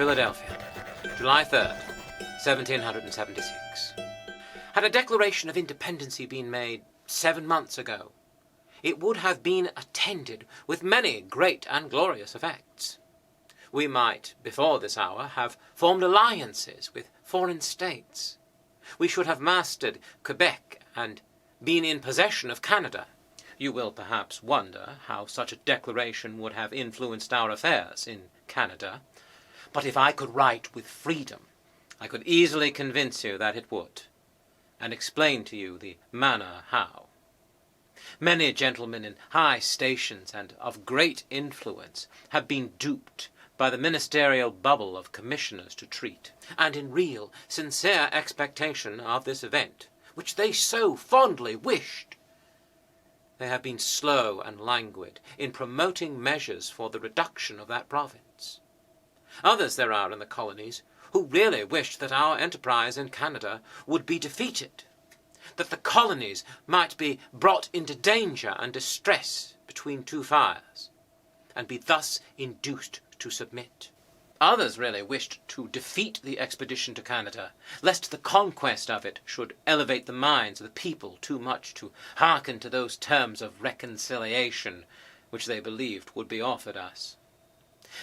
Philadelphia, July 3rd, 1776. Had a Declaration of Independence been made 7 months ago, it would have been attended with many great and glorious effects. We might, before this hour, have formed alliances with foreign states. We should have mastered Quebec and been in possession of Canada. You will perhaps wonder how such a declaration would have influenced our affairs in Canada, but if I could write with freedom, I could easily convince you that it would, and explain to you the manner how. Many gentlemen in high stations and of great influence have been duped by the ministerial bubble of commissioners to treat, and in real, sincere expectation of this event, which they so fondly wished, they have been slow and languid in promoting measures for the reduction of that province. Others there are in the colonies who really wished that our enterprise in Canada would be defeated, that the colonies might be brought into danger and distress between two fires, and be thus induced to submit. Others really wished to defeat the expedition to Canada, lest the conquest of it should elevate the minds of the people too much to hearken to those terms of reconciliation which they believed would be offered us.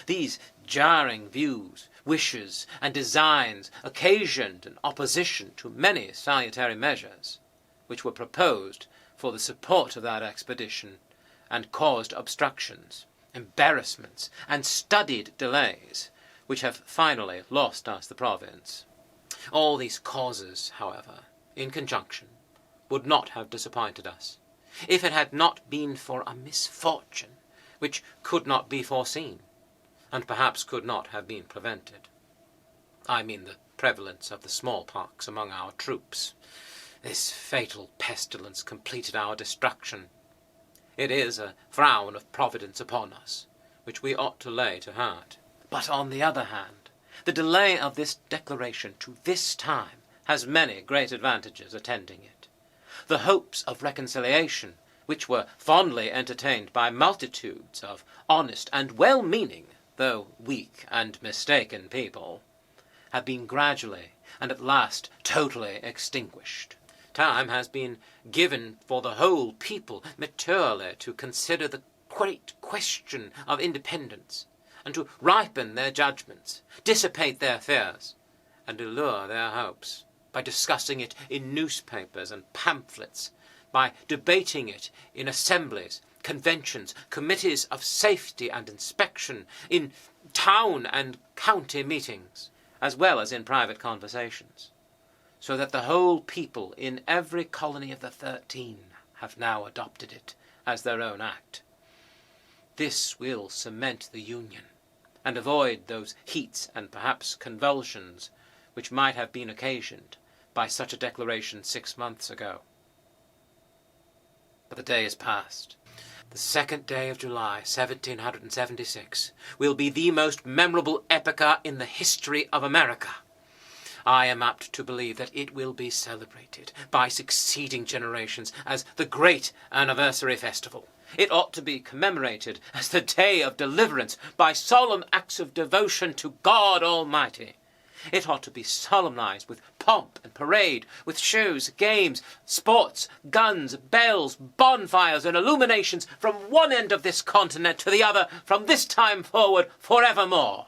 These jarring views, wishes, and designs occasioned an opposition to many salutary measures, which were proposed for the support of that expedition, and caused obstructions, embarrassments, and studied delays, which have finally lost us the province. All these causes, however, in conjunction, would not have disappointed us, if it had not been for a misfortune which could not be foreseen, and perhaps could not have been prevented. I mean the prevalence of the smallpox among our troops. This fatal pestilence completed our destruction. It is a frown of Providence upon us, which we ought to lay to heart. But on the other hand, the delay of this declaration to this time has many great advantages attending it. The hopes of reconciliation, which were fondly entertained by multitudes of honest and well-meaning, though weak and mistaken people, have been gradually and at last totally extinguished. Time has been given for the whole people maturely to consider the great question of independence, and to ripen their judgments, dissipate their fears, and allure their hopes, by discussing it in newspapers and pamphlets, by debating it in assemblies, conventions, committees of safety and inspection, in town and county meetings, as well as in private conversations, so that the whole people in every colony of the 13 have now adopted it as their own act. This will cement the Union, and avoid those heats and perhaps convulsions which might have been occasioned by such a declaration 6 months ago. But the day is past. The 2nd day of July, 1776, will be the most memorable epoch in the history of America. I am apt to believe that it will be celebrated by succeeding generations as the great anniversary festival. It ought to be commemorated as the day of deliverance by solemn acts of devotion to God Almighty. It ought to be solemnized with pomp and parade, with shows, games, sports, guns, bells, bonfires, and illuminations from one end of this continent to the other, from this time forward, forevermore.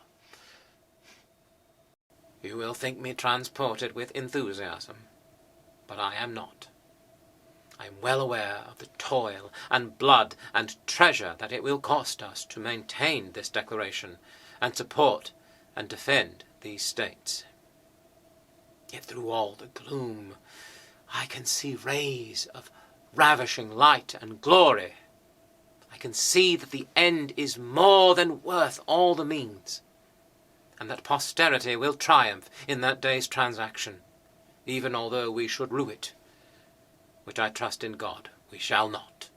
You will think me transported with enthusiasm, but I am not. I am well aware of the toil and blood and treasure that it will cost us to maintain this declaration and support and defend these states. Yet through all the gloom, I can see rays of ravishing light and glory. I can see that the end is more than worth all the means, and that posterity will triumph in that day's transaction, even although we should rue it, which I trust in God we shall not.